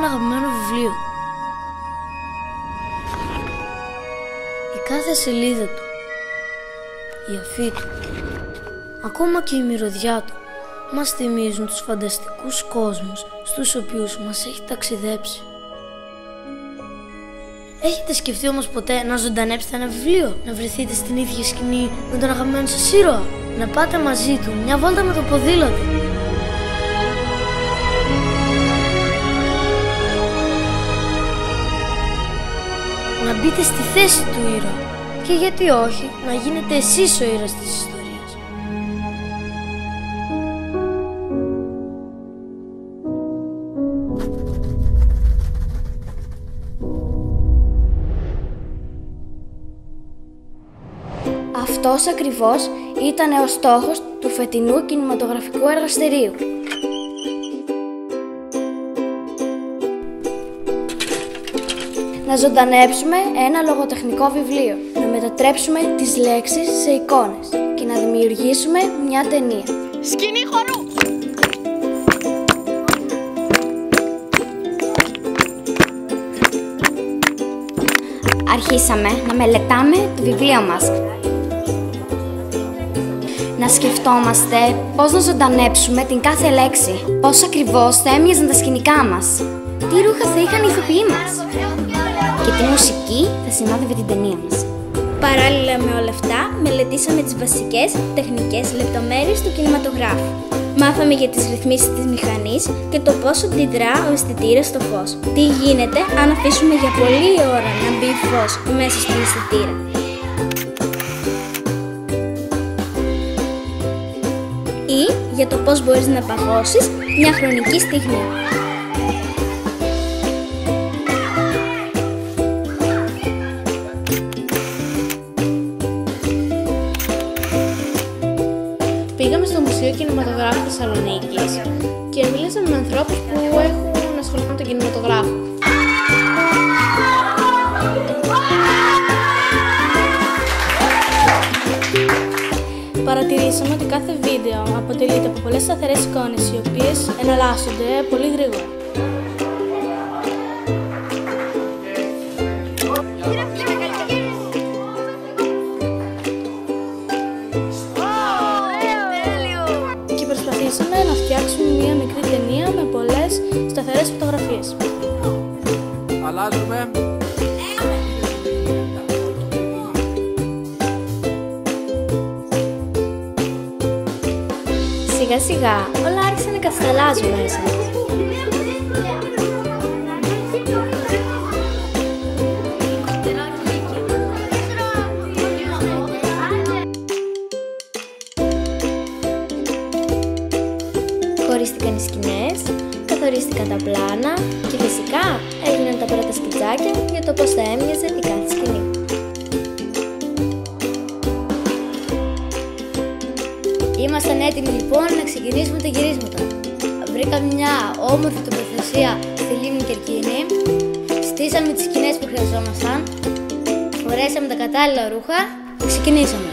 ένα αγαπημένο βιβλίο. Η κάθε σελίδα του, η αφή του, ακόμα και η μυρωδιά του μας θυμίζουν τους φανταστικούς κόσμους στους οποίους μας έχει ταξιδέψει. Έχετε σκεφτεί όμως ποτέ να ζωντανέψετε ένα βιβλίο, να βρεθείτε στην ίδια σκηνή με τον αγαπημένο σας ήρωα, να πάτε μαζί του μια βόλτα με το ποδήλατο? Να μπείτε στη θέση του ήρωα και γιατί όχι να γίνετε εσείς ο ήρωας της ιστορίας. Αυτός ακριβώς ήταν ο στόχος του φετινού κινηματογραφικού εργαστηρίου. Να ζωντανέψουμε ένα λογοτεχνικό βιβλίο, να μετατρέψουμε τις λέξεις σε εικόνες και να δημιουργήσουμε μια ταινία. Σκηνή χορού! Αρχίσαμε να μελετάμε το βιβλίο μας. Να σκεφτόμαστε πώς να ζωντανέψουμε την κάθε λέξη, πώς ακριβώς θα έμοιαζαν τα σκηνικά μας, τι ρούχα θα είχαν οι ηθοποιοί μας και τι μουσική θα συνόδευε την ταινία μας. Παράλληλα με όλα αυτά, μελετήσαμε τις βασικές τεχνικές λεπτομέρειες του κινηματογράφου. Μάθαμε για τις ρυθμίσεις της μηχανής και το πόσο αντιδρά ο αισθητήρας στο φως. Τι γίνεται αν αφήσουμε για πολλή ώρα να μπει φως μέσα στον αισθητήρα. Ή για το πώς μπορείς να παγώσεις μια χρονική στιγμή. Πήγαμε στο Μουσείο Κινηματογράφου Θεσσαλονίκης και μιλήσαμε με ανθρώπους που έχουν ασχοληθεί με τον κινηματογράφο. Παρατηρήσαμε ότι κάθε βίντεο αποτελείται από πολλές σταθερές εικόνες οι οποίες εναλλάσσονται πολύ γρήγορα. Και προσπαθήσαμε να φτιάξουμε μια μικρή ταινία με πολλές σταθερές φωτογραφίες. Αλλάζουμε. Σιγά σιγά όλα άρχισαν να καθαλάζουν μέσα μας. Χωρίστηκαν οι σκηνές, καθορίστηκαν τα πλάνα και φυσικά έγιναν τα πρώτα σκιτσάκια για το πώς θα έμοιαζε η κάθε σκηνή. Ήμασταν έτοιμοι λοιπόν να ξεκινήσουμε τα γυρίσματα. Βρήκαμε μια όμορφη τοποθεσία στη λίμνη Κερκίνη, στήσαμε τις σκηνές που χρειαζόμασταν, φορέσαμε τα κατάλληλα ρούχα και ξεκινήσαμε.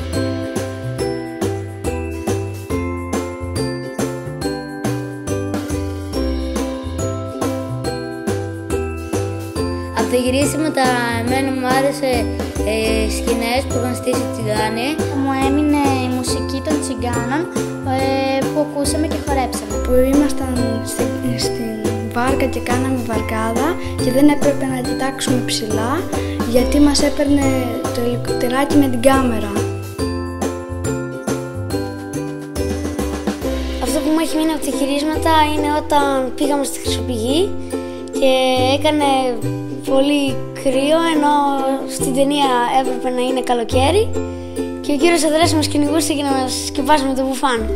Από τα γυρίσματα εμένα μου άρεσε σκηνές που είχαν στήσει τσιγκάνοι. Μου έμεινε η μουσική των τσιγκάνων που ακούσαμε και χορέψαμε. Που ήμασταν στην βάρκα και κάναμε βαρκάδα και δεν έπρεπε να κοιτάξουμε ψηλά γιατί μας έπαιρνε το ελικοπτεράκι με την κάμερα. Αυτό που μου έχει μείνει από τα γυρίσματα είναι όταν πήγαμε στη Χρυσοπηγή και έκανε πολύ κρύο, ενώ στην ταινία έπρεπε να είναι καλοκαίρι και ο κύριος Ανδρέας μας κυνηγούσε για να μας σκεπάσουμε το μπουφάν.